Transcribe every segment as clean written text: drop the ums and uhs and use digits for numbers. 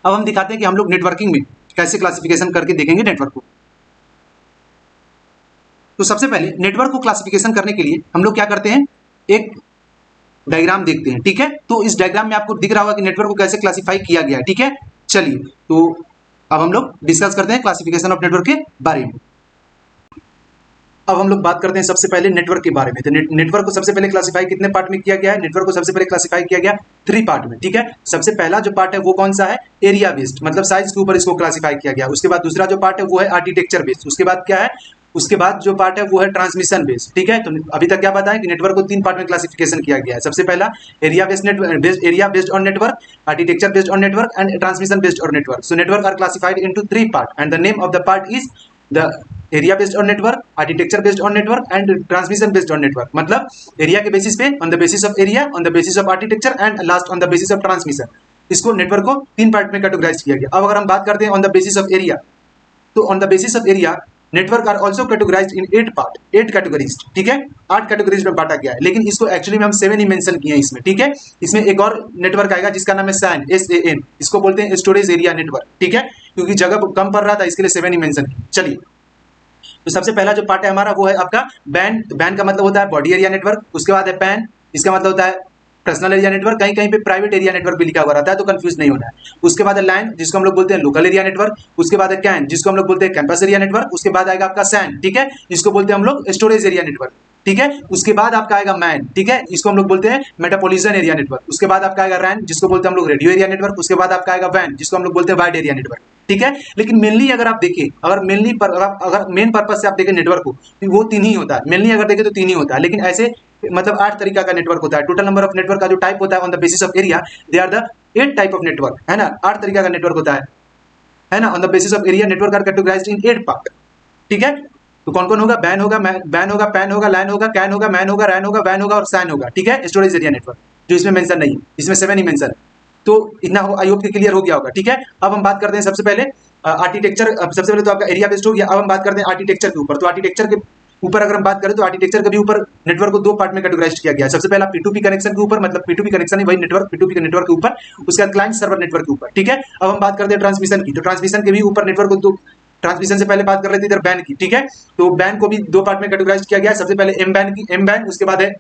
अब हम दिखाते हैं कि हम लोग नेटवर्किंग में कैसे क्लासिफिकेशन करके देखेंगे नेटवर्क को। तो सबसे पहले नेटवर्क को क्लासिफिकेशन करने के लिए हम लोग क्या करते हैं, एक डायग्राम देखते हैं, ठीक है। तो इस डायग्राम में आपको दिख रहा होगा कि नेटवर्क को कैसे क्लासिफाई किया गया है, ठीक है। चलिए तो अब हम लोग डिस्कस करते हैं क्लासिफिकेशन ऑफ नेटवर्क के बारे में। अब हम लोग बात करते हैं सबसे पहले नेटवर्क के बारे में। तो नेटवर्क को सबसे पहले क्लासिफाई कितने पार्ट में किया गया है? नेटवर्क को सबसे पहले क्लासिफाई किया गया 3 पार्ट में, ठीक है। सबसे पहला जो पार्ट है वो कौन सा है? एरिया बेस्ड, मतलब साइज के ऊपर इसको क्लासिफाई किया गया। उसके बाद दूसरा जो पार्ट है वो है आर्किटेक्चर बेस्ड। उसके बाद क्या है? उसके बाद जो पार्ट है वो है ट्रांसमिशन बेस्ड, ठीक है। तो अभी तक क्या बताया कि नेटवर्क को 3 पार्ट में क्लासिफिकेशन किया गया है। सबसे पहला area based on network, architecture based on network and transmission based on network. So network are classified into 3 part and the name of the part is the area based on network, architecture based on network and transmission based on network. मतलब area के basis पे, on the basis of area, on the basis of architecture and last on the basis of transmission. इसको network को 3 part में categorise किया गया। अब अगर हम बात करते हैं on the basis of area, तो on the basis of area network are also categorized in 8 part, 8 categories, ठीक है। 8 कैटेगरीज में बांटा गया है, लेकिन इसको एक्चुअली में हम 7 ही मेंशन किए हैं इसमें, ठीक है। इसमें एक और नेटवर्क आएगा जिसका नाम है SAN, SAN। इसको बोलते हैं स्टोरेज एरिया नेटवर्क, ठीक है, क्योंकि जगह कम पड़ रहा था इसके लिए 7 ही मेंशन किए। चलिए, तो सबसे पहला जो पार्ट है हमारा वो है आपका बैंड। बैंड का मतलब होता है बॉडी एरिया नेटवर्क। उसके बाद है पैन, इसका मतलब होता है पर्सनल एरिया नेटवर्क। कहीं कहीं पे प्राइवेट एरिया नेटवर्क भी लिखा हुआ रहता है, तो कंफ्यूज नहीं होना है। उसके बाद है लैन, जिसको हम लोग बोलते हैं लोकल एरिया नेटवर्क। उसके बाद है कैन, जिसको हम लोग बोलते हैं कैंपस एरिया नेटवर्क। उसके बाद आएगा आपका सैन, ठीक है, जिसको बोलते हैं हम लोग स्टोरेज एरिया नेटवर्क, ठीक है। उसके बाद आपका आएगा मैन, ठीक है, इसको हम लोग बोलते हैं मेट्रोपॉलिटन एरिया नेटवर्क। उसके बाद आपका आएगा रैन, जिसको बोलते हैं हम लोग रेडियो एरिया नेटवर्क। उसके बाद आपका आएगा वैन, जिसको हम लोग बोलते हैं वाइड एरिया नेटवर्क, ठीक है। लेकिन मेनली अगर आप देखें, अगर मेनली पर अगर मेन पर्पज से आप देखें नेटवर्क को, तो वो 3 ही होता है। मेनली अगर देखें तो 3 ही होता है, लेकिन ऐसे मतलब 8 तरीका का नेटवर्क होता है। टोटल नंबर ऑफ नेटवर्क का जो टाइप होता है on the basis of area, they are the 8 type of network, है ना। 8 तरीका का नेटवर्क होता है ना। On the basis of area network are categorized in 8 part, ठीक है। तो कौन कौन होगा? बैन होगा, पैन होगा, लाइन होगा, कैन होगा, मैन होगा, रैन होगा, वैन होगा और सैन होगा, ठीक है। स्टोरेज एरिया नेटवर्क जो इसमें मेंशन नहीं है, इसमें 7 ही मेंशन है। तो इतना आई होप कि क्लियर हो गया होगा, ठीक है। अब हम बात करते हैं सबसे पहले आर्किटेक्चर। सबसे पहले तो आपका एरिया बेस्ड हो गया। अब हम बात करते हैं आर्किटेक्चर के ऊपर। तो आर्किटेक्चर के ऊपर अगर हम बात करें तो आर्किटेक्चर के भी ऊपर नेटवर्क को 2 पार्ट में कैटेगराइज किया गया है। सबसे पहला P2P कनेक्शन के ऊपर, मतलब P2P कनेक्शन है वही नेटवर्क, P2P के नेटवर्क के ऊपर। उसके बाद क्लाइंट सर्वर नेटवर्क के ऊपर, ठीक है। अब हम बात करते हैं ट्रांसमिशन की। तो ट्रांसमिशन के भी ऊपर नेटवर्क को 2, ट्रांसमिशन से पहले बात कर लेते हैं इधर बैन की, ठीक है। तो बैन को भी 2 पार्ट में कैटेगराइज किया गया है। सबसे पहले एम बैन, उसके बाद है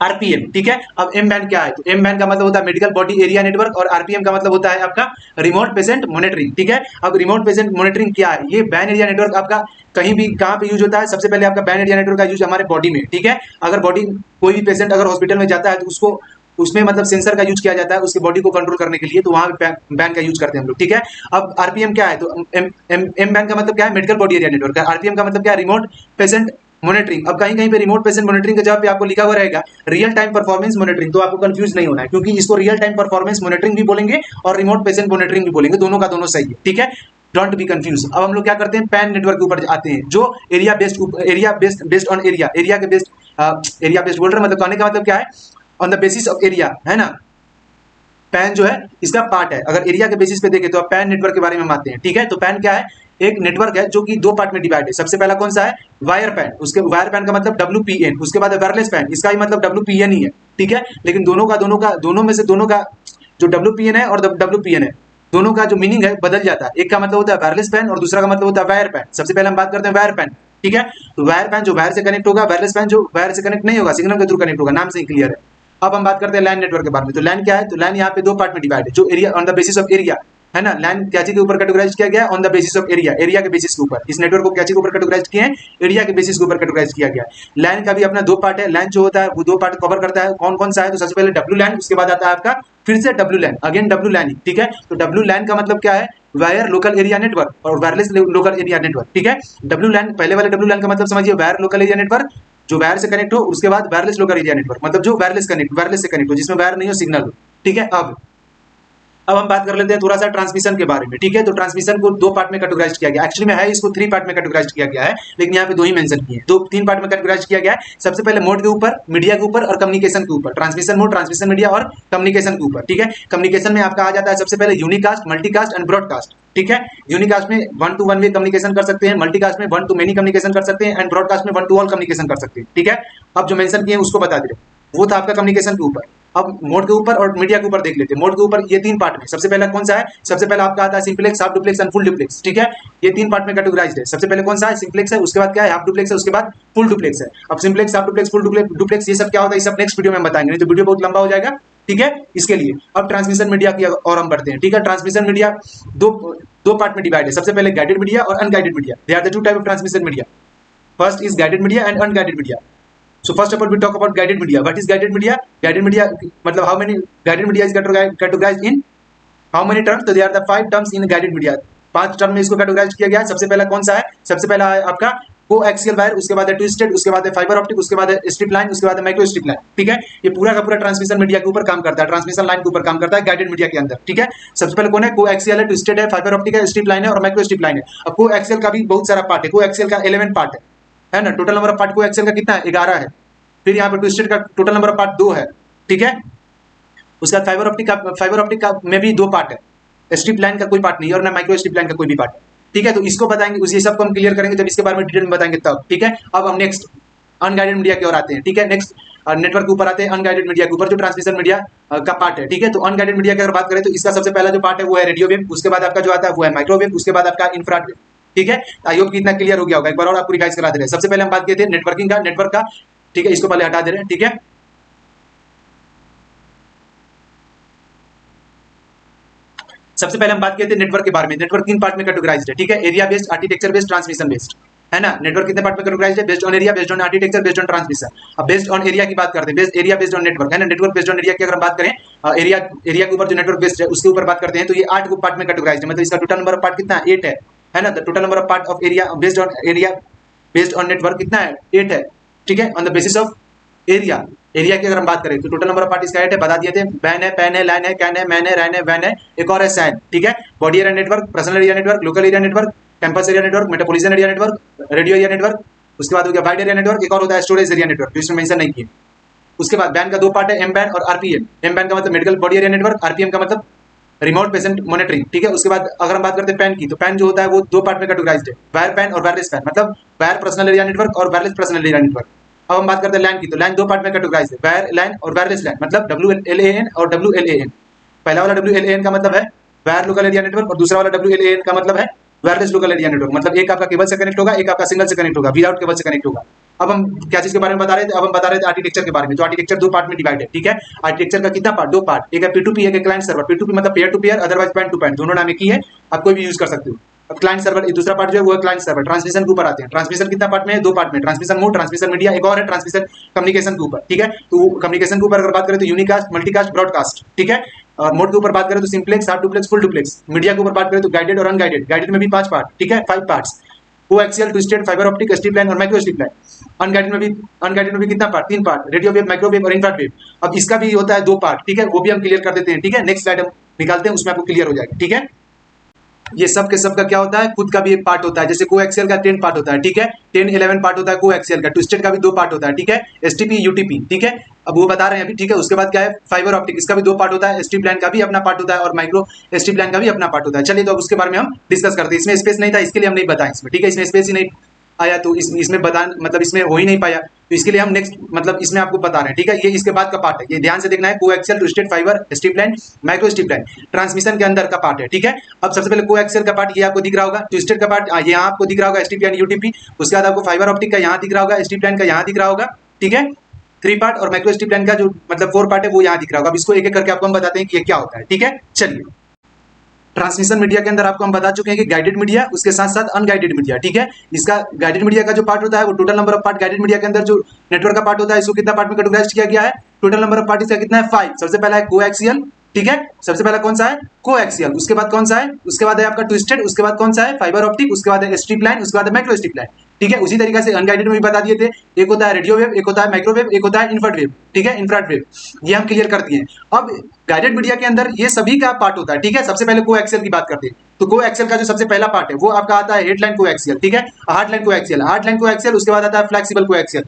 आरपीएम, ठीक है। अब एम बैन क्या है? तो एम बैन का मतलब होता है मेडिकल बॉडी एरिया नेटवर्क और आरपीएम का मतलब होता है आपका रिमोट पेशेंट मॉनिटरिंग, ठीक है। अब रिमोट पेशेंट मॉनिटरिंग क्या है? ये बैन एरिया नेटवर्क आपका कहीं भी कहां पे यूज होता है? सबसे पहले आपका बैन एरिया नेटवर्क का यूज हमारे बॉडी में, ठीक है। अगर बॉडी कोई भी पेशेंट अगर हॉस्पिटल में जाता है तो उसको उसमें मतलब सेंसर का यूज किया जाता है उसकी बॉडी को कंट्रोल करने के लिए, तो वहां पे बैन का यूज करते हैं हम लोग, ठीक है। अब आरपीएम क्या है? तो एम बैन का मतलब क्या है? मेडिकल बॉडी एरिया नेटवर्क है। आरपीएम का मतलब क्या है? Remote patient monitoring. अब कहीं कहीं पे रिमोट पेशेंट मॉनिटरिंग के जगह पे आपको लिखा हुआ रहेगा रियल टाइम परफॉर्मेंस मॉनिटरिंग, तो आपको कंफ्यूज नहीं होना है, क्योंकि इसको रियल टाइम परफॉर्मेंस मॉनिटरिंग भी बोलेंगे और रिमोट पेशेंट मॉनिटरिंग भी बोलेंगे, दोनों का दोनों सही है, ठीक है। Don't be confuse. अब हम लोग क्या करते हैं? पैन नेटवर्क के ऊपर आते हैं, जो एरिया बेस्ड ऑन एरिया के बेस्ड एरिया बेस्ड बोल रहे हैं, मतलब कहने का मतलब क्या है? On the basis of area, है ना। पैन जो है इसका पार्ट है। अगर एरिया के बेसिस पे देखें तो आप पैन नेटवर्क के बारे में मानते हैं, ठीक है। तो पैन क्या है? एक नेटवर्क है जो कि 2 पार्ट में डिवाइड है। सबसे पहला कौन सा है? Wire pan. उसके वायर पैन का मतलब WPN। उसके बाद वायरलेस पैन, इसका ही मतलब WPN ही है, ठीक है। लेकिन दोनों में से दोनों का जो WPN है और WPN है, दोनों का जो मीनिंग है बदल जाता है। एक का मतलब होता है वायरलेस पैन और दूसरा का मतलब होता है वायर पैन। सबसे पहले हम बात करते हैं वायर पैन, ठीक है। तो वायर पैन जो वायर से कनेक्ट होगा, वायरलेस पैन जो वायर से कनेक्ट नहीं होगा, सिग्नल के थ्रू कनेक्ट होगा, नाम से ही क्लियर है। अब हम बात करते हैं लैन नेटवर्क के बारे में। तो लैन क्या है? तो लैन यहाँ पे 2 पार्ट में डिवाइड है, जो area on the basis of area, है ना। लैन क्या चीज के ऊपर कैटेगराइज किया गया है? On the basis of area, area के बेसिस के ऊपर। इस नेटवर्क को क्या चीज के ऊपर कैटेगराइज किए हैं? एरिया के बेसिस के ऊपर कैटेगराइज किया गया है। लैन का भी अपना 2 पार्ट है। लैन जो होता है वो 2 पार्ट कवर करता है। कौन कौन सा है? तो सबसे पहले डब्ल्यू लैन, उसके बाद आता है आपका फिर से W LAN, again W LAN, ठीक है। तो डब्ल्यू लैन का मतलब क्या है? वायर लोकल एरिया नेटवर्क और वायरलेस लोकल एरिया नेटवर्क, ठीक है। डब्ल्यू लैन, पहले वाले डब्ल्यू लैन का मतलब समझिए वायर लोकल एरिया नेटवर्क, जो वायर से कनेक्ट हो। उसके बाद वायरलेस लोकल एरिया नेटवर्क, मतलब जो वायरलेस से कनेक्ट हो, जिसमें वायर नहीं हो, सिग्नल हो, ठीक है। अब हम बात कर लेते हैं थोड़ा सा ट्रांसमिशन के बारे में, ठीक है। तो ट्रांसमिशन को 2 पार्ट में कैटेगराइज किया गया, एक्चुअली में है इसको 3 पार्ट में कैटेगराइज किया गया है, लेकिन यहाँ पे 2 ही मेंशन किए हैं। तो 3 पार्ट में कैटेगराइज किया गया है। सबसे पहले मोड के ऊपर, मीडिया के ऊपर और कम्युनिकेशन के ऊपर। ट्रांसमिशन मोड, ट्रांसमिशन मीडिया और कम्युनिकेशन के ऊपर, ठीक है। कम्युनिकेशन में आपका आ जाता है सबसे पहले यूनिकास्ट, मल्टीकास्ट एंड ब्रॉडकास्ट, ठीक है। यूनिकास्ट में 1 to 1 वे कम्युनिकेशन कर सकते हैं, मल्टीकास्ट में 1 to many कम्युनिकेशन कर सकते हैं एंड ब्रॉडकास्ट में 1 to all कम्युनिकेशन कर सकते हैं, ठीक है। अब जो मेंशन किए हैं उसको बता दे रहे, वो था आपका कम्युनिकेशन के ऊपर। अब मोड के ऊपर और मीडिया के ऊपर देख लेते हैं। मोड के ऊपर ये 3 पार्ट में, सबसे पहला कौन सा है? सबसे पहला आपका आता है simplex, half duplex and full duplex, ठीक है। ये 3 पार्ट में कैटेगराइज्ड है। सबसे पहले कौन सा है? सिंपलेक्स है, उसके बाद क्या है? हाफ डुप्लेक्स है, उसके बाद फुल डुप्लेक्स है। अब simplex, half duplex, full duplex ये सब क्या होता है, ये सब नेक्स्ट वीडियो में बताएंगे, नहीं तो वीडियो बहुत लंबा हो जाएगा, ठीक है। इसके लिए अब ट्रांसमिशन मीडिया की और हम बढ़ते हैं, ठीक है। ट्रांसमिशन मीडिया दो पार्ट में डिवाइड है। सबसे पहले गाइडेड मीडिया और unguided media, they are the two type of transmission media. First is guided media and unguided media. So first of all, we talk about guided media. What is guided media? Guided media, मतलब how many guided media is categorized in how many terms? तो there are the 5 terms in guided media. 5 term में इसको categorise किया गया है। सबसे पहला कौन सा है? सबसे पहला है आपका कोएक्सियल वायर, उसके बाद है ट्विस्टेड, उसके बाद है फाइबर ऑप्टिक, उसके बाद है स्ट्रिप लाइन, उसके बाद है माइक्रो स्ट्रिप लाइन, ठीक है। ये पूरा का पूरा ट्रांसमिशन मीडिया के ऊपर काम करता है, ट्रांसमिशन लाइन के ऊपर काम करता है गाइडेड मीडिया के अंदर, ठीक है। सबसे पहले कौन है? कोएक्सियल है, ट्विस्टेड है, फाइबर ऑप्टिक है, स्ट्रिप लाइन है और माइक्रो स्ट्रिप लाइन है। अब कोएक्सियल का भी बहुत सारा पार्ट है। कोएक्सियल का 11 पार्ट है ना। Total number of part coaxial का कितना है? 11 है। फिर यहाँ पे ट्विस्टेड का टोटल नंबर ऑफ पार्ट 2 है, ठीक है। उसके बाद फाइबर ऑप्टिक का में भी 2 पार्ट है। स्ट्रिप लाइन का कोई पार्ट नहीं है और ना माइक्रो स्ट्रिप लाइन का कोई भी पार्ट है, ठीक है। तो इसको बताएंगे, उस ये सब को हम क्लियर करेंगे जब इसके बारे में डिटेल में बताएंगे तब, ठीक है। अब हम नेक्स्ट अनगाइडेड मीडिया की ओर आते हैं, ठीक है। नेक्स्ट नेटवर्क के ऊपर आते हैं, अनगाइडेड मीडिया के ऊपर जो ट्रांसमिशन मीडिया का पार्ट है, ठीक है। तो अनगाइडेड मीडिया की अगर बात करें तो इसका सबसे पहला जो पार्ट है वो है रेडियो वेव, उसके बाद आपका जो आता है वो है माइक्रोवेव, उसके बाद आपका इंफ्रारेड, ठीक है। आई होप कि इतना क्लियर हो गया होगा। एक बार और आपको रिवाइज करा दे रहे हैं। सबसे पहले हम बात किए थे नेटवर्किंग का, नेटवर्क का, ठीक है। इसको पहले हटा दे रहे हैं, ठीक है। सबसे पहले हम बात करते हैं नेटवर्क के बारे में। नेटवर्क 3 पार्ट में कैटेगराइज्ड है, ठीक है। Area based, architecture based, transmission based, है ना। नेटवर्क कितने पार्ट में कैटेगराइज्ड है? Based on area, based on architecture, based on transmission. अब बेस्ड ऑन एरिया की बात करते हैं, based area based on network, है ना। नेटवर्क बेस्ड ऑन एरिया की अगर हम बात करें, एरिया के ऊपर जो नेटवर्क बेस्ड है उसके ऊपर बात करते हैं, तो ये 8 पार्ट में कैटेगराइज्ड है। मतलब इसका टोटल नंबर ऑफ पार्ट कितना है? 8 है ना। The total number of part of area based on area based on network कितना है? 8 है, ठीक है। On the basis of area की अगर हम बात करें तो टोटल नंबर ऑफ पार्ट इसका 8 है, बता दिए थे। बैन है, पैन है, लाइन है, कैन है, मैन है, रैन है, वैन है, एक और है सैन, ठीक है। Body area network, personal area network, local area network, campus area network, metropolitan area network, radio area network, उसके बाद हो गया वाइड एरिया नेटवर्क, एक और होता है स्टोरेज एरिया नेटवर्क, जो इसमें मेंशन नहीं किया। उसके बाद बैन का 2 पार्ट है, एम बैन और आरपीएम। एम बैन का मतलब medical body area network, RPM का मतलब रिमोट पेशेंट मॉनिटरिंग, ठीक है। उसके बाद अगर हम बात करते हैं पैन की, तो पैन जो होता है वो 2 पार्ट में कैटेगराइज्ड है, वायर पैन और वायरलेस पैन, मतलब वायर पर्सनल एरिया नेटवर्क और वायरलेस पर्सनल एरिया नेटवर्क। अब हम बात करते हैं लैन की, तो लैन 2 पार्ट में कैटेगराइज्ड है, वायर लैन और वायरलेस लैन, मतलब WLAN और WLAN। पहला वाला WLAN का मतलब है वायर लोकल एरिया नेटवर्क और दूसरा वाला WLAN का मतलब है वायरलेस लोकल एरिया नेटवर्क। मतलब एक आपका केबल से कनेक्ट होगा, एक आपका सिंगल से कनेक्ट होगा, विदाउट केबल से कनेक्ट होगा। अब हम क्या चीज के बारे में बता रहे थे? अब हम बता रहे थे आर्किटेक्चर के बारे में। तो आर्किटेक्चर 2 पार्ट में डिवाइड है, ठीक है। आर्किटेक्चर का कितना पार्ट? 2 पार्ट, एक है P2P, एक है क्लाइंट सर्वर। P2P मतलब peer to peer, otherwise point to point, दोनों नाम एक ही है, आप कोई भी यूज कर सकते हो। अब क्लाइंट सर्वर दूसरा पार्ट जो है वो है क्लाइंट सर्वर। ट्रांसमिशन के ऊपर आते हैं। ट्रांसमिशन कितना पार्ट में है? 2 पार्ट में, ट्रांसमिशन मोड, ट्रांसमिशन मीडिया, एक और है ट्रांसमिशन कम्युनिकेशन के ऊपर, ठीक है। तो कम्युनिकेशन के ऊपर अगर बात करें तो यूनिकास्ट, मल्टीकास्ट, ब्रॉडकास्ट, ठीक है। और मोड के ऊपर बात करें तो simplex, half duplex, full duplex. Media के ऊपर बात करें तो गाइडेड और अनगाइडेड। गाइडेड में भी 5 पार्ट, ठीक है, 5 parts, coaxial, twisted, fibre optic, strip line और माइक्रो स्ट्रिप लाइन। अनगाइडेड में भी कितना part? 3 part, radio wave, microwave और इंफ्रारेड। अब इसका भी होता है 2 पार्ट, ठीक है। वो भी हम क्लियर कर देते हैं, ठीक है। नेक्स्ट स्लाइड हम निकालते हैं, उसमें आपको क्लियर हो जाएगा, ठीक है। ये सब के सब का क्या होता है? खुद का भी एक पार्ट होता है। जैसे कोएक्सियल का 10 पार्ट होता है, ठीक है, 10-11 पार्ट होता है कोएक्सियल का। ट्विस्टेड का भी 2 पार्ट होता है, ठीक है, एसटीपी, यूटीपी, ठीक है। अब वो बता रहे हैं अभी, ठीक है। उसके बाद क्या है? फाइबर ऑप्टिक, इसका भी 2 पार्ट होता है। स्ट्रिप लाइन का भी अपना पार्ट होता है और माइक्रो स्ट्रिप लाइन का भी अपना पार्ट होता है। चलिए तो अब उसके बारे में हम डिस्कस करते हैं। इसमें स्पेस नहीं था, इसके लिए हम नहीं बताएं इसमें, ठीक है। इसमें स्पेस ही नहीं आया तो इसमें बता, मतलब इसमें हो ही नहीं पाया, तो इसके लिए हम नेक्स्ट मतलब इसमें आपको बता रहे हैं, ठीक है। ये इसके बाद का पार्ट है, ये ध्यान से देखना है। Coaxial, twisted, fibre, strip line, micro strip line, transmission के अंदर का पार्ट है, ठीक है। अब सबसे पहले कोएक्सियल का पार्ट ये आपको दिख रहा होगा, ट्विस्टेड का पार्ट ये यहाँ आपको दिख रहा होगा, स्ट्रिप लाइन, यूटीपी। उसके बाद आपको फाइबर ऑप्टिक का यहाँ दिख रहा होगा, स्ट्रिप लाइन का यहाँ दिख रहा होगा, ठीक है, 3 पार्ट। और माइक्रो स्ट्रिप लाइन का जो मतलब 4 पार्ट है वो यहाँ दिख रहा होगा। अब इसको एक एक करके आपको हम बताते हैं कि ये क्या होता है, ठीक है। चलिए, ट्रांसमिशन मीडिया के अंदर आपको हम बता चुके हैं कि गाइडेड मीडिया, उसके साथ साथ अनगाइडेड मीडिया, ठीक है। इसका गाइडेड मीडिया का जो पार्ट होता है वो total number of part guided media के अंदर जो नेटवर्क का पार्ट होता है इसको कितना पार्ट में कैटेगराइज किया गया है? टोटल नंबर ऑफ पार्ट इसका कितना है? 5। सबसे पहला है कोएक्सियल, ठीक है। सबसे पहला कौन सा है? कोएक्सियल। उसके बाद कौन सा है? उसके बाद है आपका ट्विस्टेड। उसके बाद कौन सा है? Fibre optic. उसके बाद है स्ट्रिप लाइन। उसके बाद है माइक्रो स्ट्रिप लाइन, ठीक है। उसी तरीके से अनगाइडेड में भी बता दिए थे, एक होता है रेडियो वेव, एक होता है माइक्रोवेव, एक होता है इंफ्रारेड वेव, ठीक है, इंफ्रारेड वेव, ये हम क्लियर कर दिए। अब गाइडेड मीडिया के अंदर ये सभी का पार्ट होता है, ठीक है। सबसे पहले कोएक्सियल की बात करते हैं, तो कोएक्सियल का जो सबसे पहला पार्ट है वो आपका आता है हेडलाइन कोएक्सियल, ठीक है, हार्डलाइन कोएक्सियल, उसके बाद आता है फ्लेक्सिबल कोएक्सियल।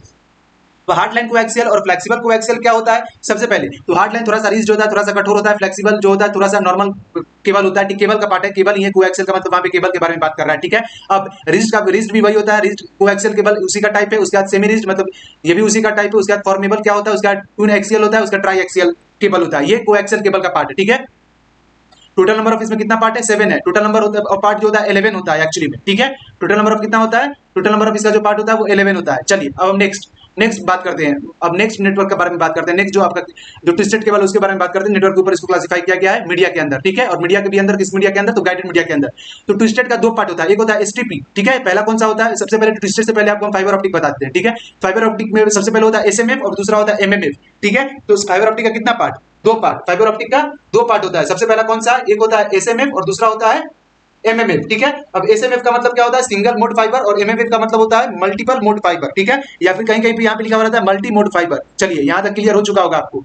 तो हार्ड लाइन कोएक्सियल और फ्लेक्सिबल कोएक्सियल क्या होता है? सबसे पहले तो हार्ड लाइन थोड़ा सा रिजिड होता है, थोड़ा सा कठोर होता है, फ्लेक्सिबल जो होता है थोड़ा सा नॉर्मल केबल होता है, केबल का पार्ट है, केबल ही है, कोएक्सियल का मतलब वहां पे केबल के बारे में बात कर रहा है, ठीक है। अब रिजिड भी वही होता है, रिजिड कोएक्सियल केबल उसी का टाइप है, उसके बाद सेमी रिजिड मतलब ये भी उसी का टाइप है, उसके बाद फॉर्मेबल क्या होता है, उसके बाद ट्विन एक्सियल होता है, उसका ट्राई एक्सियल केबल होता है, ये कोएक्सियल केबल का पार्ट है, ठीक है। टोटल नंबर ऑफ इसमें कितना पार्ट है? 7 है। टोटल नंबर ऑफ पार्ट जो होता है 11 होता है एक्चुअली में, ठीक है। टोटल नंबर ऑफ कितना होता है? टोटल नंबर ऑफ इसका जो पार्ट होता है वो 11 होता है। चलिए अब हम नेक्स्ट बात करते हैं। अब नेक्स्ट नेटवर्क के बारे में बात करते हैं। नेक्स्ट जो आपका जो ट्विस्टेड केबल उसके बारे में बात करते हैं। नेटवर्क के ऊपर इसको क्लासिफाई किया गया है मीडिया के अंदर, ठीक है। और मीडिया के भी अंदर किस मीडिया के अंदर? तो गाइडेड मीडिया के अंदर। तो ट्विस्टेड का दो पार्ट होता है, एक होता है एसटीपी, ठीक है। पहला कौन सा होता है? सबसे पहले ट्विस्टेड से पहले आपको हम फाइबर ऑप्टिक बताते हैं, ठीक है। फाइबर ऑप्टिक में सबसे पहले होता है एसएमएफ और दूसरा होता है एमएमएफ, ठीक है। तो फाइबर ऑप्टिक का कितना पार्ट? दो पार्ट। फाइबर ऑप्टिक का दो पार्ट होता है। सबसे पहला कौन सा? एक होता है एसएमएफ और दूसरा होता है एमएमएफ, ठीक है। अब एसएमएफ का मतलब क्या होता है? सिंगल मोड फाइबर, और एमएमएफ का मतलब होता है मल्टीपल मोड फाइबर, ठीक है। या फिर कहीं कहीं पे यहाँ पे लिखा हुआ रहता है मल्टी मोड फाइबर। चलिए यहाँ तक क्लियर हो चुका होगा आपको।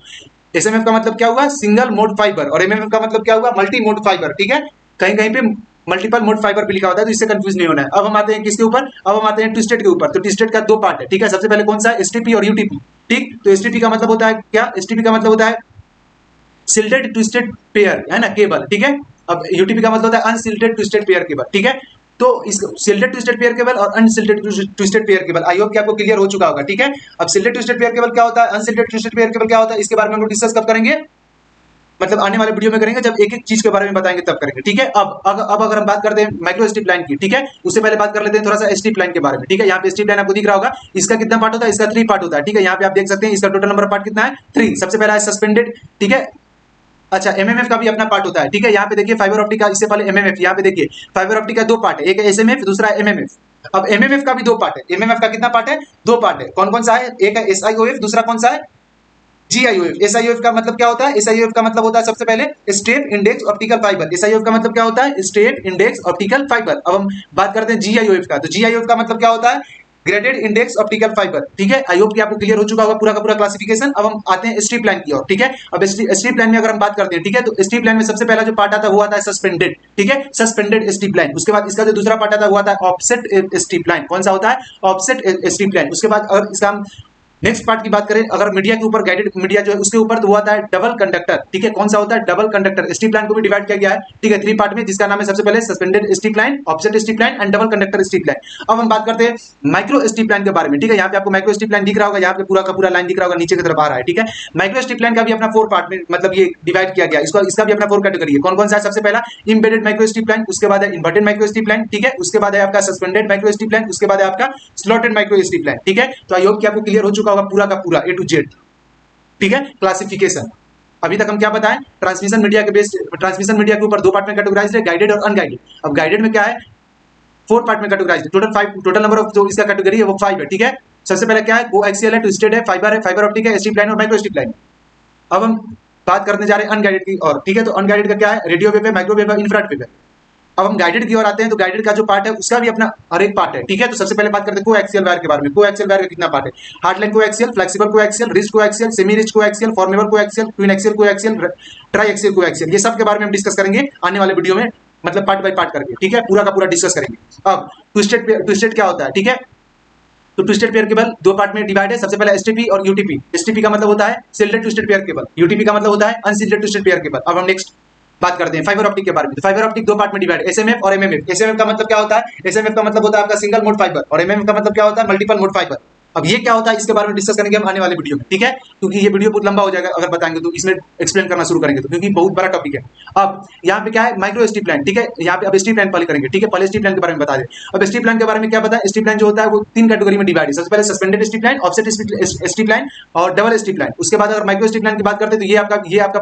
एसएमएफ का मतलब क्या हुआ? सिंगल मोड फाइबर, और एमएमएफ का मतलब क्या हुआ? मल्टी मोड फाइबर, ठीक है। कहीं कहीं पे मल्टीपल मोड फाइबर भी लिखा होता है, तो इससे कंफ्यूज नहीं होना है। अब हम आते हैं किसके ऊपर? अब हम आते हैं ट्विस्टेड के ऊपर। तो ट्विस्टेड का दो पार्ट है, ठीक है। सबसे पहले कौन सा? एसटीपी और यूटीपी, ठीक। तो एसटीपी का मतलब होता है क्या? एसटीपी का मतलब होता है सिल्टेड ट्विस्टेड पेयर, है ना, केबल, ठीक है। अब यूटीपी का मतलब होता है अनसिल्टेड ट्विस्टेड पेयर केबल, ठीक है। तो इस सिल्टेड ट्विस्टेड पेयर केबल और unshielded twisted pair cable, I hope कि आपको क्लियर हो चुका होगा, ठीक है। अब सिल्टेड ट्विस्टेड पेयर केबल क्या होता है, अनसिल्टेड ट्विस्टेड पेयर केबल क्या होता है, इसके बारे में हम लोग डिस्कस कब करेंगे? मतलब आने वाले वीडियो में करेंगे, जब एक एक चीज के बारे में बताएंगे तब करेंगे, ठीक है। अब अगर हम बात करते हैं माइक्रो स्ट्रिप लाइन की, ठीक है, उससे पहले बात कर लेते हैं थोड़ा सा स्ट्रिप लाइन के बारे में, ठीक है। यहाँ पे स्ट्रिप लाइन आपको दिख रहा होगा, इसका कितना पार्ट होता है? इसका 3 पार्ट होता है, ठीक है। यहाँ पे आप देख सकते हैं इसका टोटल नंबर पार्ट कितना है? 3। सबसे पहला है सस्पेंडेड, ठीक है। अच्छा, एमएमएफ का भी अपना पार्ट होता है, ठीक है। यहाँ पे देखिए फाइबर ऑप्टिक का, इससे पहले एमएमएफ, यहाँ पे देखिए फाइबर ऑप्टिक का दो पार्ट है, एक है एसएमएफ, दूसरा है एमएमएफ। अब एमएमएफ का भी दो पार्ट है। एमएमएफ का कितना पार्ट है? दो पार्ट है। कौन कौन सा है? एक है एसआईओएफ, दूसरा कौन सा है? जीआईओएफ। एसआईओएफ का मतलब क्या होता है? एसआईओएफ का मतलब होता है सबसे पहले स्टेप इंडेक्स ऑप्टिकल फाइबर। एसआईओएफ का मतलब क्या होता है? Step index optical fibre. अब हम बात करते हैं जीआईओएफ का। तो जीआईओएफ का मतलब क्या होता है? ग्रेडेड इंडेक्स ऑप्टिकल फाइबर, ठीक है। आई होप कि आपको क्लियर हो चुका होगा पूरा का पूरा क्लासिफिकेशन। अब हम आते हैं स्ट्रिप लाइन की ओर, ठीक है। अब स्ट्रिप लाइन में अगर हम बात करते हैं, ठीक है, तो स्ट्रिप लाइन में सबसे पहला जो पार्ट आता है वो आता है सस्पेंडेड, ठीक है, सस्पेंडेड स्ट्रिप लाइन। उसके बाद इसका जो दूसरा पार्ट आता है वो आता है ऑफसेट स्ट्रिप लाइन। कौन सा होता है? Offset strip line. उसके बाद अगर इसका हम नेक्स्ट पार्ट की बात करें, अगर मीडिया के ऊपर गाइडेड मीडिया जो है उसके ऊपर, तो वो आता है डबल कंडक्टर, ठीक है। कौन सा होता है? Double conductor. स्ट्रिप लाइन को भी डिवाइड किया गया है, ठीक है, 3 पार्ट में, जिसका नाम है सबसे पहले suspended strip line, offset strip line and double conductor strip line. अब हम बात करते हैं माइक्रो स्ट्रिप लाइन के बारे में, ठीक है। यहाँ पे आपको माइक्रो स्ट्रिप लाइन दिख रहा होगा, यहाँ पे पूरा का पूरा लाइन दिख रहा होगा, नीचे की तरफ आ रहा है, ठीक है। माइक्रो स्ट्रिप लाइन का भी अपना 4 पार्ट में मतलब ये डिवाइड किया गया, इसका भी अपना 4 कैटेगरी है। कौन कौन सा है? सबसे पहला इम्बेडेड माइक्रो स्ट्रिप लाइन, उसके बाद है इन्वर्टेड माइक्रो स्ट्रिप लाइन, ठीक है। उसके बाद है आपका सस्पेंडेड माइक्रो स्ट्रिप लाइन, उसके बाद है आपका स्लॉटेड माइक्रो स्ट्रिप लाइन, ठीक है। तो आई होप कि आपको क्लियर हो चुका होगा पूरा का पूरा A to Z, ठीक है। क्लासिफिकेशन अभी तक हम क्या बताएं? ट्रांसमिशन मीडिया के बेस, ट्रांसमिशन मीडिया के ऊपर 2 पार्ट में कैटेगराइज्ड है, गाइडेड और अनगाइडेड। अब गाइडेड में क्या है? 4 पार्ट में कैटेगराइज्ड, टोटल नंबर ऑफ जो इसका कैटेगरी है वो 5 है, ठीक है। सबसे पहले क्या है? कोएक्सियल है, ट्विस्टेड है, फाइबर ऑप्टिक है, स्ट्रिप लाइन और माइक्रो स्ट्रिप लाइन। अब हम बात करने जा रहे हैं अनगाइडेड की और, ठीक है। तो अनगाइडेड का क्या है? रेडियो वेव है, माइक्रोवेव है, इंफ्रारेड वेव है। अब हम गाइडेड की ओर आते हैं, तो गाइडेड का जो पार्ट है उसका भी अपना हर एक पार्ट है, ठीक है। तो सबसे पहले बात करते हैं कोएक्सियल वायर के बारे में। कोएक्सियल वायर का कितना पार्ट है? Hard line coaxial, flexible coaxial, rigid coaxial, semi rigid coaxial, formable coaxial, twinaxial coaxial, triaxial coaxial, ये सब के बारे में हम डिस्कस करेंगे आने वाले वीडियो में, मतलब पार्ट बाय पार्ट करके, ठीक है, पूरा का पूरा डिस्कस करेंगे। अब ट्विस्टेड क्या होता है, ठीक है। तो ट्विस्टेड पेयर केबल 2 पार्ट में डिवाइड है। सबसे पहले एसटीपी और यूटीपी। एसटीपी का मतलब होता है सिल्टेड ट्विस्टेड पेयर केबल, यूटीपी का मतलब होता है अनसिल्टेड ट्विस्टेड पेयर केबल। अब हम नेक्स्ट बात करते हैं फाइबर ऑप्टिक के बारे में। तो फाइबर ऑप्टिक 2 पार्ट में डिवाइड, एसएमएफ और एमएमएफ। एसएमएफ का मतलब क्या होता है? एसएमएफ का मतलब होता है आपका सिंगल मोड फाइबर, और एमएमएफ का मतलब क्या होता है? Multiple mode fibre. अब ये क्या होता है इसके बारे में डिस्कस करेंगे हम आने वाले वीडियो में, ठीक है, क्योंकि ये वीडियो बहुत लंबा हो जाएगा अगर बताएंगे तो, इसमें एक्सप्लेन करना शुरू करेंगे तो, क्योंकि बहुत बड़ा टॉपिक है। अब यहाँ पे क्या है? माइक्रो स्ट्रिप लाइन, ठीक है। यहाँ पे अब स्ट्रिप लाइन पहले करेंगे, ठीक है, पहले स्ट्रिप लाइन के बारे में बता दें। अब स्ट्रिप लाइन के बारे में क्या पता है? स्ट्रिप लाइन जो होता है वो 3 कैटेगरी में डिवाइड है। सबसे पहले suspended strip line, offset strip line और डबल स्ट्रिप लाइन। उसके बाद अगर माइक्रो स्ट्रिप लाइन की बात करते हैं तो ये आपका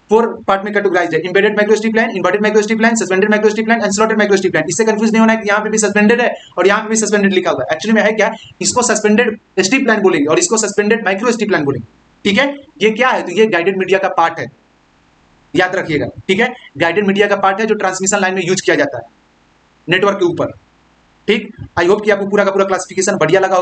4 पार्ट में कैटेगराइज्ड है। Embedded microstrip line, inverted microstrip line, suspended microstrip line and slotted microstrip line. इससे कंफ्यूज नहीं होना है कि यहाँ पे भी सस्पेंडेड है और यहाँ पे भी सस्पेंडेड लिखा हुआ है। एक्चुअली में है क्या? इसको सस्पेंडेड स्ट्रिप लाइन बोलेंगे और इसको सस्पेंडेड माइक्रो स्ट्रिप लाइन बोलेंगे, ठीक है। ये क्या है? तो ये गाइडेड मीडिया का पार्ट है, याद रखिएगा, ठीक है। गाइडेड मीडिया का पार्ट है जो ट्रांसमिशन लाइन में यूज किया जाता है नेटवर्क के ऊपर, ठीक। आई होप कि आपको पूरा का पूरा क्लासिफिकेशन बढ़िया लगा होगा।